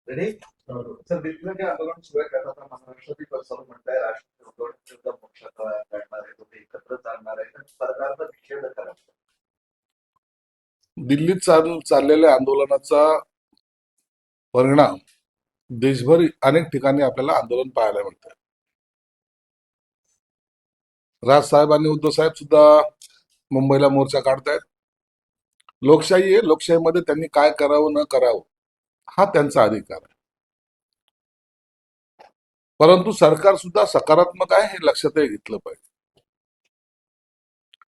आणि सर विप्लवी आंदोलन शिवाय करताना महाराष्ट्रातील कसं म्हणताय राष्ट्रीय पक्ष काढणार आहे तो एकत्र चालणार आहे सरकारचा निषेध करायचा. दिल्लीत चाललेल्या आंदोलनाचा परिणाम देशभर अनेक ठिकाणी आपल्याला आंदोलन पाहायला मिळतं. राजसाहेब आणि उद्धव साहेब सुद्धा मुंबईला मोर्चा काढतायत. लोकशाही आहे, लोकशाहीमध्ये त्यांनी काय करावं न करावं हा त्यांचा अधिकार आहे. परंतु सरकार सुद्धा सकारात्मक आहे हे लक्षातही घेतलं पाहिजे.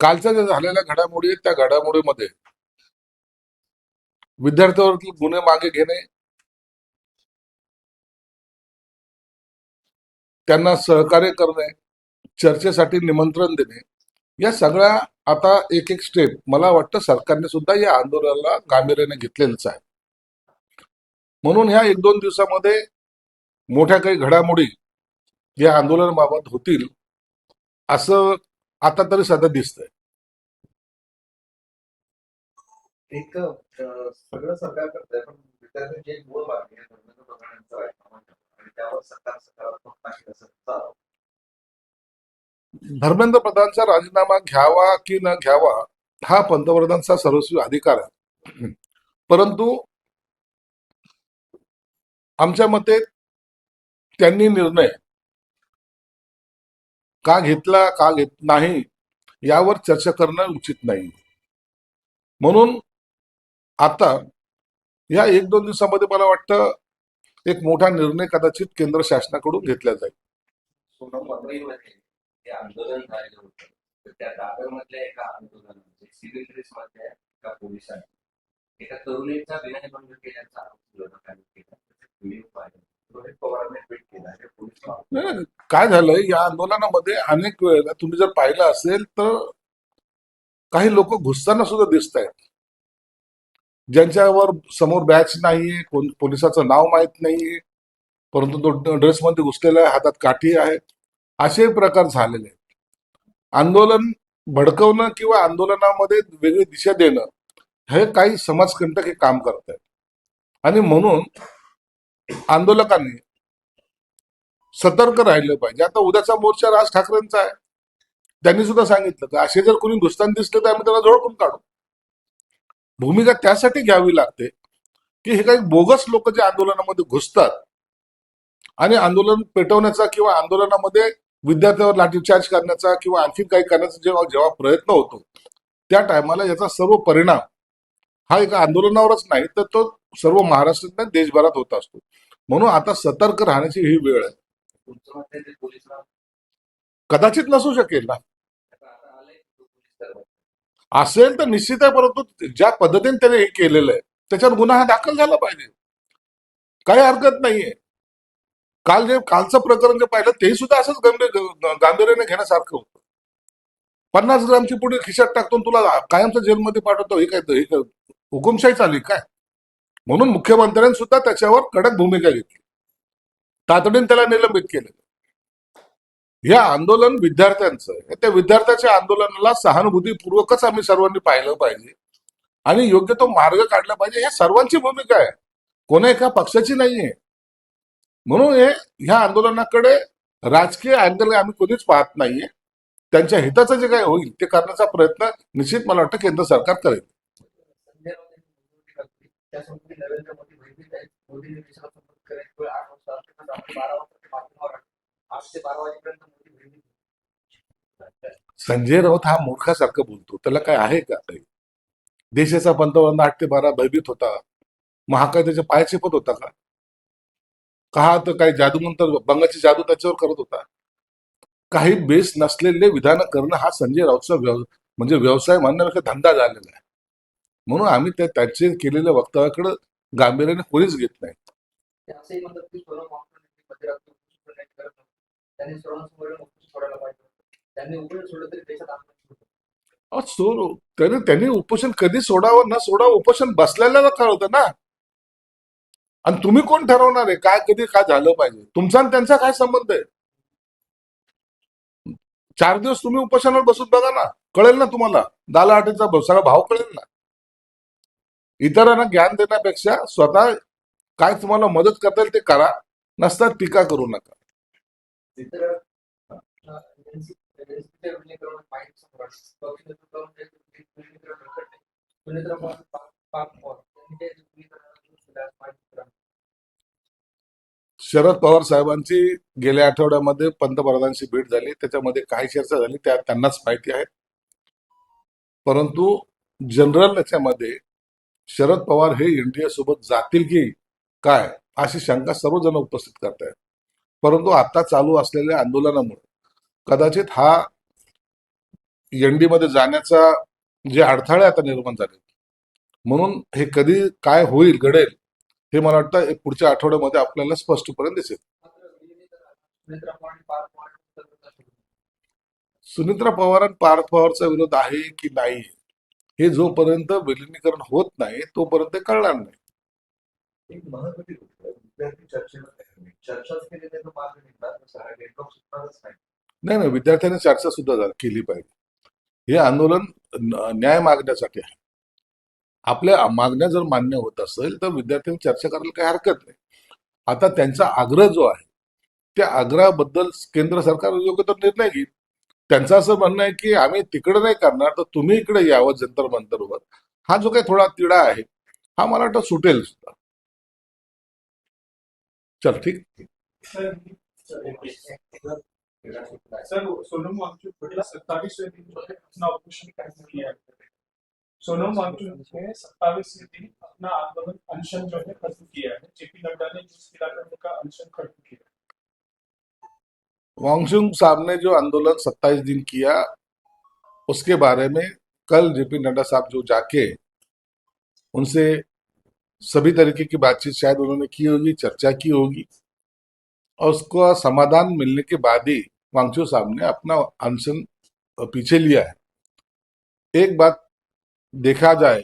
कालच्या ज्या झालेल्या घडामोडी आहेत त्या घडामोडीमध्ये विद्यार्थ्यांवरती गुन्हे मागे घेणे, त्यांना सहकार्य करणे, चर्चेसाठी निमंत्रण देणे, या सगळ्या आता एक एक स्टेप मला वाटतं सरकारने सुद्धा या आंदोलनाला गांभीर्याने घेतलेलंच आहे. म्हणून ह्या एक दोन दिवसामध्ये मोठ्या काही घडामोडी या आंदोलनाबाबत होतील असं आता तरी सध्या दिसतंय. एक सगळं सरकार करतंय पण विद्यार्थ्यांची एक मूळ मागणी आहे धर्मेंद्र प्रधानांचा राजीनामा घ्यावा आणि त्यावर सरकार सकारात्मक नाही असं चालतं. धर्मेंद्र प्रधानचा राजीनामा घ्यावा की न घ्यावा हा पंतप्रधानांचा सर्वस्वी अधिकार आहे. परंतु आमच्या मते त्यांनी निर्णय का घेतला का घेत नाही यावर चर्चा करणं उचित नाही. म्हणून आता या एक दोन दिवसामध्ये मला वाटतं एक मोठा निर्णय कदाचित केंद्र शासनाकडून घेतला जाईल. सोनम मुंबईमध्ये जे आंदोलन झालेलं होतं तर त्या दादरमधल्या एका आंदोलनामध्ये सिव्हिल ड्रेस मध्ये एका पोलिसांनी एका तरुणीचा विनयभंग केल्याचा आरोप विरोधकांनी केला. व्हिडिओ पाहिला, रोहित पवारांनी ट्विट केला हे पोलीस नाही, काय झालंय या आंदोलनामध्ये अनेक वेळेला तुम्ही जर पाहिलं असेल तर काही लोक घुसताना सुद्धा दिसत आहेत, ज्यांच्यावर समोर बॅच नाहीये, पोलिसाचं नाव माहित नाहीये, परंतु तो ड्रेसमध्ये घुसलेला आहे, हातात काठी आहे. असे प्रकार झालेले आहेत. आंदोलन भडकवणं किंवा आंदोलनामध्ये वेगळी दिशा देणं हे काही समाजकंटक हे काम करत आहेत. आणि म्हणून आंदोलकांनी सतर्क राहिलं पाहिजे. आता उद्याचा मोर्चा राज ठाकरेंचा आहे, त्यांनी सुद्धा सांगितलं की असे जर कोणी घुसताना दिसले तर आम्ही त्याला झोडपून काढू. भूमिका त्यासाठी घ्यावी लागते की हे काही बोगस लोक जे आंदोलनामध्ये घुसतात आणि आंदोलन पेटवण्याचा किंवा आंदोलनामध्ये विद्यार्थ्यांवर लाठीचार्ज करण्याचा किंवा आणखी काही करण्याचा जेव्हा जेव्हा प्रयत्न होतो त्या टायमाला याचा सर्व परिणाम हा एका आंदोलनावरच नाही तर तो सर्व महाराष्ट्रात नाही देशभरात होत असतो. म्हणून आता सतर्क राहण्याची ही वेळ आहे. तुमचं मत आहे ते पोलिसांना कदाचित नसू शकेल ना, आता आलंय पोलीस तर असेल तर निश्चित आहे, परंतु ज्या पद्धतीने त्याने हे केलेलं आहे त्याच्यावर गुन्हा हा दाखल झाला पाहिजे, काही हरकत नाहीये. कालचं प्रकरण जे पाहिलं ते सुद्धा असंच गांभीर्याने घेण्यासारखं होतं. 50 ग्रामची पुढे खिशात टाकतो आणि तुला कायमचं जेलमध्ये पाठवतो, हे काय हुकुमशाही चालली काय? म्हणून मुख्यमंत्र्यांनी सुद्धा त्याच्यावर कडक भूमिका घेतली, तातडीने त्याला निलंबित केलं. हे आंदोलन विद्यार्थ्यांचं आहे, त्या विद्यार्थ्याच्या आंदोलनाला सहानुभूतीपूर्वकच आम्ही सर्वांनी पाहिलं पाहिजे आणि योग्य तो मार्ग काढला पाहिजे. ह्या सर्वांची भूमिका आहे, कोणा एका पक्षाची नाहीये. म्हणून ह्या आंदोलनाकडे राजकीय अँगल आम्ही कधीच पाहत नाहीये. त्यांच्या हिताचं जे काही होईल ते करण्याचा प्रयत्न निश्चित मला वाटतं केंद्र सरकार करेल. संजय राऊत यांनी घातली त्यासमोर नरेंद्र मोदी भयभीत आहेत. मोदींनी देशाला संपर्क करायची वेळ 8 वाजता असते तर आपण 12 वाजता बातमीवर 8 ते 12 वाजेपर्यंत मोदी भयभीत. संजय राऊत हा मूर्खासारखं बोलतो, त्याला काय आहे का काही? देशाचा पंतप्रधान 8 ते 12 भयभीत होता, मग हा काय त्याच्या पाय चेपत होता का? हा तर काही जादू नंतर बंगाची जादू त्याच्यावर करत होता? काही बेस नसलेले विधान करणं हा संजय राऊतचा म्हणजे व्यवसाय म्हणण्यापेक्षा धंदा झालेला आहे. म्हणून आम्ही त्याचे केलेल्या वक्तव्याकडे गांभीर्याने कोणीच घेत नाही. ते असंही म्हणतात की सोनम वांगचुकची मध्यरात्री उपोषण करण्याची गरज नव्हती. त्यांनी सर्वांसमोर उपोषण सोडायला पाहिजे होतं. त्यांनी उपोषण सोडलं तरी देशात आंदोलन सुरू होतं. त्यांनी उपोषण कधी सोडावं न सोडावं, उपोषण बसलेल्याला कळतं ना. आणि तुम्ही कोण ठरवणार आहे काय कधी काय झालं पाहिजे? तुमचा आणि त्यांचा काय संबंध आहे? 4 दिवस तुम्ही उपोषणावर बसून बघा ना, कळेल ना तुम्हाला. दालाआटीचा सगळा भाव कळेल ना. इतरांना ज्ञान देण्यापेक्षा स्वतः काय तुम्हाला मदत करता येईल ते करा, नसता टीका करू नका. चित्र एनसीपीच्या विलीनीकरणात माहिती सम्राट पक्ष नेतृत्वावर जे विलीनीकरण प्रकट आहे सुनेत्रा पाक यांनी ते विलीनीकरणाला सुद्धा माहिती शरद पवार साहेबांची गेल्या आठवड्यामध्ये पंतप्रधानांशी भेट झाली, त्याच्यामध्ये काय चर्चा झाली त्या त्यांनाच माहिती आहे. परंतु जनरल याच्यामध्ये शरद पवार हे एनडीए सोबत जातील की काय अशी शंका सर्वजण उपस्थित करतायत. परंतु आता चालू असलेल्या आंदोलनामुळे कदाचित हा एनडीए मध्ये जाण्याचा जे अडथळे आता निर्माण झाले, म्हणून हे कधी काय होईल घडेल हे मला वाटतं एक पुढच्या आठवड्यामध्ये आपल्याला स्पष्टपणे दिसेल. सुनेत्रा पवार पार्क सुनित्रा पवार आणि पार्थ पवारचा विरोध आहे की नाही हे जोपर्यंत विलिनीकरण होत नाही तोपर्यंत ते कळणार नाही. एक महत्वाची गोष्ट आहे, विद्यार्थी चर्चेला तयार नाही. चर्चाच केली नाही तर मार्ग निघणार नसणार, नेटवर्क सुटणारच नाही. नाही नाही, विद्यार्थ्यांनी चर्चा सुद्धा केली पाहिजे. हे आंदोलन न्याय मागण्यासाठी आहे. आपल्या मागण्या जर मान्य होत असेल तर विद्यार्थ्यांनी चर्चा करायला काही हरकत नाही. आता त्यांचा आग्रह जो आहे त्या आग्रहाबद्दल केंद्र सरकार योग्य तो निर्णय घेईल. त्यांचं असं म्हणणं आहे की आम्ही तिकडे नाही करणार तर तुम्ही इकडे यावं जंतर मंतरवर. हा जो काही थोडा तिढा आहे हा मला वाटतं सुटेल सुद्धा. चल ठीक. सर सोनम वांगचुक ने 27वें दिन जो है अपना ऑपरेशन कैंसिल किया है। सोनम वांगचुक ने 27वें दिन अपना आंदोलन अनशन जो है खत्म किया है। जेपी नड्डा ने जिस इलाके में का अनशन खत्म किया। वांगचुक साहब ने जो आंदोलन 27 दिन किया उसके बारे में कल जेपी नड्डा साहब जो जाके उनसे सभी तरीके की बातचीत शायद उन्होंने की होगी, चर्चा की होगी और उसका समाधान मिलने के बाद ही वांगचुक साहब ने अपना अनशन पीछे लिया है. एक बात देखा जाए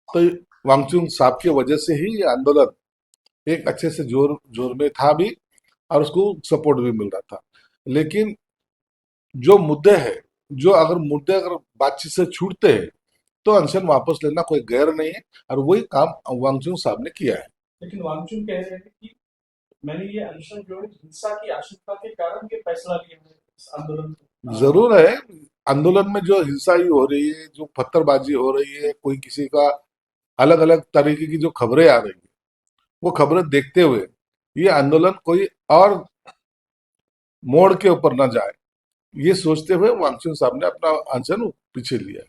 तो वांगचुक साहब की वजह से ही ये आंदोलन एक अच्छे से जोर में था भी और उसको सपोर्ट भी मिल रहा था. लेकिन जो मुद्दे है, जो अगर बातचीत से छूटते हैं तो अनशन वापस लेना कोई गैर नहीं है और वही काम वांगचुक साहब ने किया है. लेकिन वांगचुक कह रहे हैं कि मैंने ये अनशन जो है हिंसा की आशंका के कारण ये फैसला लिया है इस आंदोलन को। जरूर है, आंदोलन में जो हिंसा ही हो रही है, जो पत्थरबाजी हो रही है, कोई किसी का अलग अलग तरीके की जो खबरें आ रही है वो खबरें देखते हुए ये आंदोलन कोई और मोड़ के ऊपर न जाए ये सोचते हुए वांगचुक साहब ने अपना अनशन पीछे लिया है.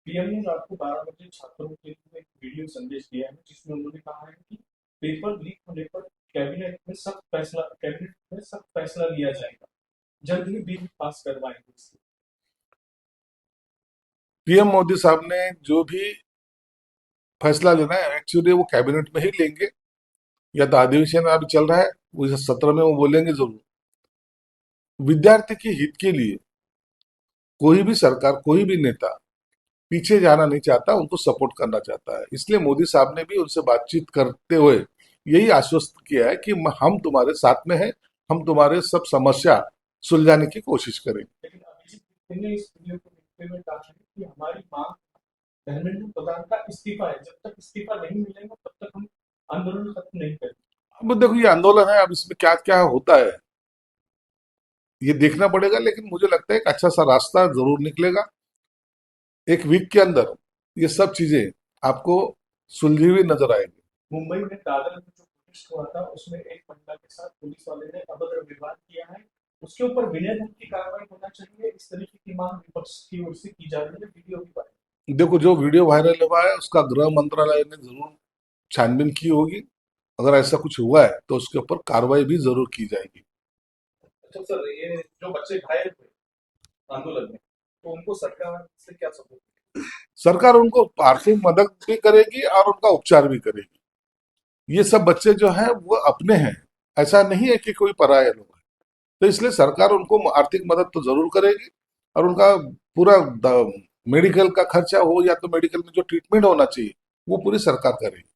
पीएम ने रात को 12 बजे छात्रों के लिए एक वीडियो संदेश दिया है जिसमें उन्होंने कहा है कि पेपर लीक होने पर कैबिनेट में सख्त फैसला लिया जाएगा। जल्द ही बिल पास करवाएंगे इसलिए। पीएम मोदी साहब ने जो भी फैसला लेना है एक्चुअली वो कैबिनेट में ही लेंगे, या तो अधिवेशन अभी चल रहा है वो इस सत्र में वो बोलेंगे जरूर. विद्यार्थी के हित के लिए कोई भी सरकार, कोई भी नेता पीछे जाना नहीं चाहता, उनको सपोर्ट करना चाहता है. इसलिए मोदी साहब ने भी उनसे बातचीत करते हुए यही आश्वस्त किया है कि हम तुम्हारे साथ में हैं, हम तुम्हारे सब समस्या सुलझाने की कोशिश करेंगे. लेकिन अभिजीत ने इस वीडियो को देखते हुए कहा है कि हमारी मांग धर्मेंद्र प्रधान का इस्तीफा है। जब तक इस्तीफा नहीं मिलेगा तब तक हम आंदोलन खत्म नहीं करेंगे। अब देखो ये आंदोलन है, अब इसमें क्या क्या होता है ये देखना पड़ेगा, लेकिन मुझे लगता है एक अच्छा सा रास्ता जरूर निकलेगा. एक वीक के अंदर ये सब चीजें आपको सुलझी हुई नजर आएगी. मुंबई में दादर में जो प्रोटेस्ट हुआ था उसमें एक महिला के साथ पुलिस वाले ने अभद्र व्यवहार किया है। उसके ऊपर विनय धन की कार्रवाई होना चाहिए, इस तरीके की मांग विपक्ष की ओर से की जा रही है। वीडियो भी वायरल। देखो जो वीडियो वायरल हुआ है उसका गृह मंत्रालय ने जरूर छानबीन की होगी. अगर ऐसा कुछ हुआ है तो उसके ऊपर कार्रवाई भी जरूर की जाएगी. अच्छा सर, ये जो बच्चे घायल हुए आंदोलन में तो उनको सरकार से क्या सपोर्ट? सरकार उनको आर्थिक मदद भी करेगी और उनका उपचार भी करेगी. ये सब बच्चे जो हैं वो अपने हैं, ऐसा नहीं है कि कोई पराया लोग है. तो इसलिए सरकार उनको आर्थिक मदद तो जरूर करेगी और उनका पूरा मेडिकल का खर्चा हो या तो मेडिकल में जो ट्रीटमेंट होना चाहिए वो पूरी सरकार करेगी.